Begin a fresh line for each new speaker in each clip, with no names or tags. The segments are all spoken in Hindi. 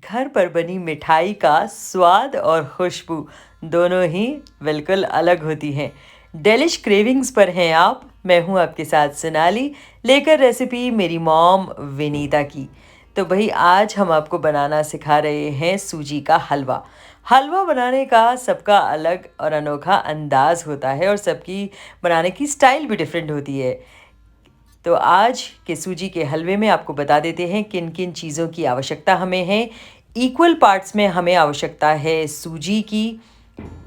घर पर बनी मिठाई का स्वाद और खुशबू दोनों ही बिल्कुल अलग होती हैं। डेलिश क्रेविंग्स पर हैं आप। मैं हूं आपके साथ सोनाली, लेकर रेसिपी मेरी मॉम विनीता की। तो भाई आज हम आपको बनाना सिखा रहे हैं सूजी का हलवा। हलवा बनाने का सबका अलग और अनोखा अंदाज होता है और सबकी बनाने की स्टाइल भी डिफरेंट होती है। तो आज के सूजी के हलवे में आपको बता देते हैं किन किन चीज़ों की आवश्यकता हमें है। इक्वल पार्ट्स में हमें आवश्यकता है सूजी की,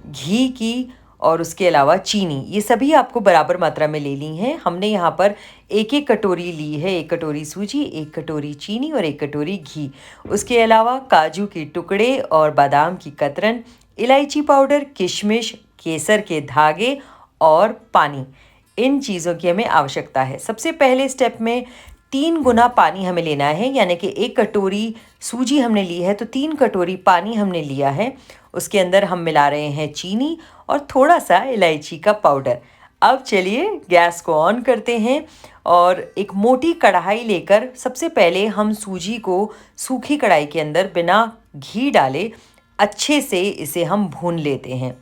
घी की और उसके अलावा चीनी। ये सभी आपको बराबर मात्रा में ले ली हैं। हमने यहाँ पर एक एक कटोरी ली है, एक कटोरी सूजी, एक कटोरी चीनी और एक कटोरी घी। उसके अलावा काजू के टुकड़े और बादाम की कतरन, इलायची पाउडर, किशमिश, केसर के धागे और पानी। इन चीज़ों की हमें आवश्यकता है। सबसे पहले स्टेप में 3 गुना पानी हमें लेना है, यानी कि 1 कटोरी सूजी हमने ली है तो 3 कटोरी पानी हमने लिया है। उसके अंदर हम मिला रहे हैं चीनी और थोड़ा सा इलायची का पाउडर। अब चलिए गैस को ऑन करते हैं और एक मोटी कढ़ाई लेकर सबसे पहले हम सूजी को सूखी कढ़ाई के अंदर बिना घी डाले अच्छे से इसे हम भून लेते हैं।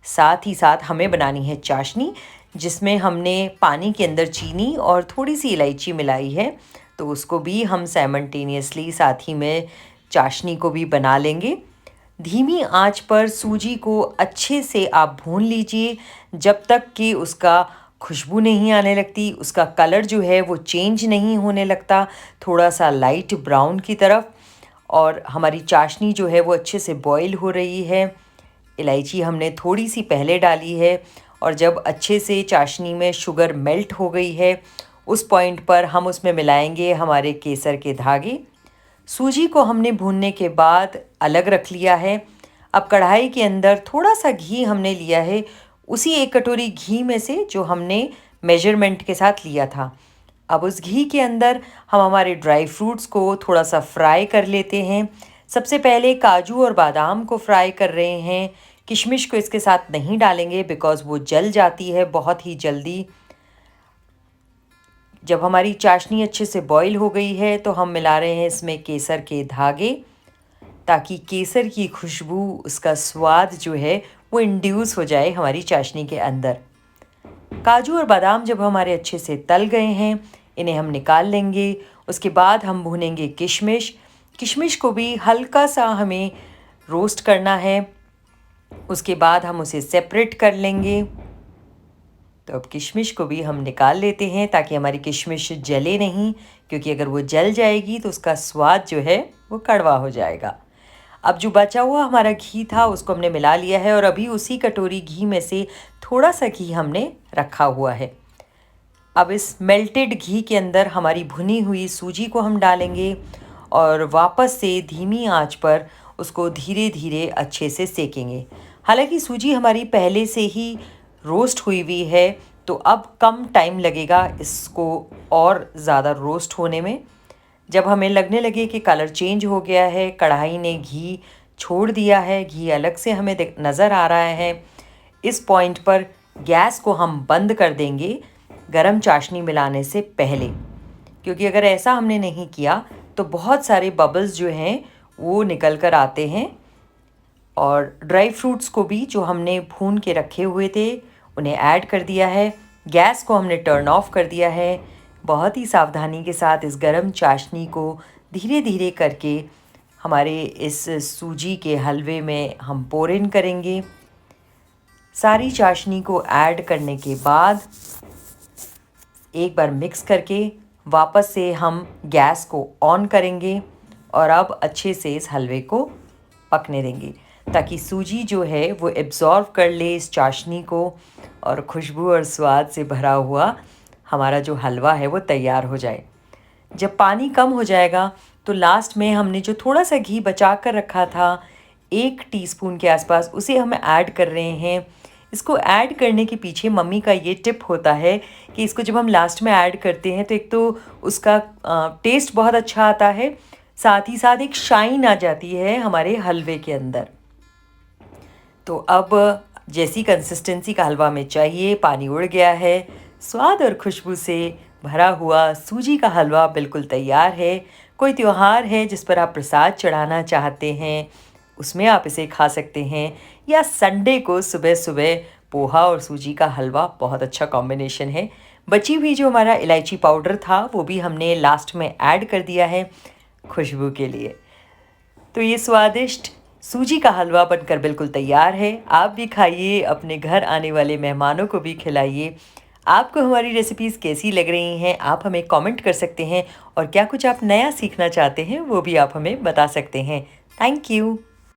साथ ही साथ हमें बनानी है चाशनी, जिसमें हमने पानी के अंदर चीनी और थोड़ी सी इलायची मिलाई है। तो उसको भी हम साइमल्टेनियसली साथ ही में चाशनी को भी बना लेंगे। धीमी आंच पर सूजी को अच्छे से आप भून लीजिए जब तक कि उसका खुशबू नहीं आने लगती, उसका कलर जो है वो चेंज नहीं होने लगता, थोड़ा सा लाइट ब्राउन की तरफ। और हमारी चाशनी जो है वो अच्छे से बॉईल हो रही है। इलायची हमने थोड़ी सी पहले डाली है और जब अच्छे से चाशनी में शुगर मेल्ट हो गई है, उस पॉइंट पर हम उसमें मिलाएंगे हमारे केसर के धागे। सूजी को हमने भूनने के बाद अलग रख लिया है। अब कढ़ाई के अंदर थोड़ा सा घी हमने लिया है, उसी 1 कटोरी घी में से जो हमने मेजरमेंट के साथ लिया था। अब उस घी के अंदर हम हमारे ड्राई फ्रूट्स को थोड़ा सा फ्राई कर लेते हैं। सबसे पहले काजू और बादाम को फ्राई कर रहे हैं। किशमिश को इसके साथ नहीं डालेंगे बिकॉज़ वो जल जाती है बहुत ही जल्दी। जब हमारी चाशनी अच्छे से बॉईल हो गई है तो हम मिला रहे हैं इसमें केसर के धागे, ताकि केसर की खुशबू, उसका स्वाद जो है वो इंड्यूस हो जाए हमारी चाशनी के अंदर। काजू और बादाम जब हमारे अच्छे से तल गए हैं, इन्हें हम निकाल लेंगे। उसके बाद हम भूनेंगे किशमिश। किशमिश को भी हल्का सा हमें रोस्ट करना है। उसके बाद हम उसे सेपरेट कर लेंगे। तो अब किशमिश को भी हम निकाल लेते हैं ताकि हमारी किशमिश जले नहीं, क्योंकि अगर वो जल जाएगी तो उसका स्वाद जो है वो कड़वा हो जाएगा। अब जो बचा हुआ हमारा घी था उसको हमने मिला लिया है और अभी उसी कटोरी घी में से थोड़ा सा घी हमने रखा हुआ है। अब इस मेल्टेड घी के अंदर हमारी भुनी हुई सूजी को हम डालेंगे और वापस से धीमी आंच पर उसको धीरे धीरे अच्छे से सेकेंगे। हालांकि सूजी हमारी पहले से ही रोस्ट हुई हुई है, तो अब कम टाइम लगेगा इसको और ज़्यादा रोस्ट होने में। जब हमें लगने लगे कि कलर चेंज हो गया है, कढ़ाई ने घी छोड़ दिया है, घी अलग से हमें नज़र आ रहा है, इस पॉइंट पर गैस को हम बंद कर देंगे गरम चाशनी मिलाने से पहले। क्योंकि अगर ऐसा हमने नहीं किया तो बहुत सारे बबल्स जो हैं वो निकल कर आते हैं। और ड्राई फ्रूट्स को भी जो हमने भून के रखे हुए थे उन्हें ऐड कर दिया है। गैस को हमने टर्न ऑफ कर दिया है। बहुत ही सावधानी के साथ इस गरम चाशनी को धीरे धीरे करके हमारे इस सूजी के हलवे में हम पोर इन करेंगे। सारी चाशनी को ऐड करने के बाद एक बार मिक्स करके वापस से हम गैस को ऑन करेंगे और अब अच्छे से इस हलवे को पकने देंगे ताकि सूजी जो है वो एब्ज़ॉर्व कर ले इस चाशनी को और खुशबू और स्वाद से भरा हुआ हमारा जो हलवा है वो तैयार हो जाए। जब पानी कम हो जाएगा तो लास्ट में हमने जो थोड़ा सा घी बचा कर रखा था 1 टीस्पून के आसपास, उसे हम ऐड कर रहे हैं। इसको ऐड करने के पीछे मम्मी का ये टिप होता है कि इसको जब हम लास्ट में ऐड करते हैं तो एक तो उसका टेस्ट बहुत अच्छा आता है, साथ ही साथ एक शाइन आ जाती है हमारे हलवे के अंदर। तो अब जैसी कंसिस्टेंसी का हलवा हमें चाहिए, पानी उड़ गया है, स्वाद और खुशबू से भरा हुआ सूजी का हलवा बिल्कुल तैयार है। कोई त्योहार है जिस पर आप प्रसाद चढ़ाना चाहते हैं, उसमें आप इसे खा सकते हैं, या संडे को सुबह-सुबह पोहा और सूजी का हलवा बहुत अच्छा कॉम्बिनेशन है। बची हुई जो हमारा इलायची पाउडर था, वो भी हमने लास्ट में ऐड कर दिया है खुशबू के लिए। तो ये स्वादिष्ट सूजी का हलवा बनकर बिल्कुल तैयार है। आप भी खाइए, अपने घर आने वाले मेहमानों को भी खिलाइए। आपको हमारी रेसिपीज़ कैसी लग रही हैं, आप हमें कमेंट कर सकते हैं, और क्या कुछ आप नया सीखना चाहते हैं, वो भी आप हमें बता सकते हैं। Thank you.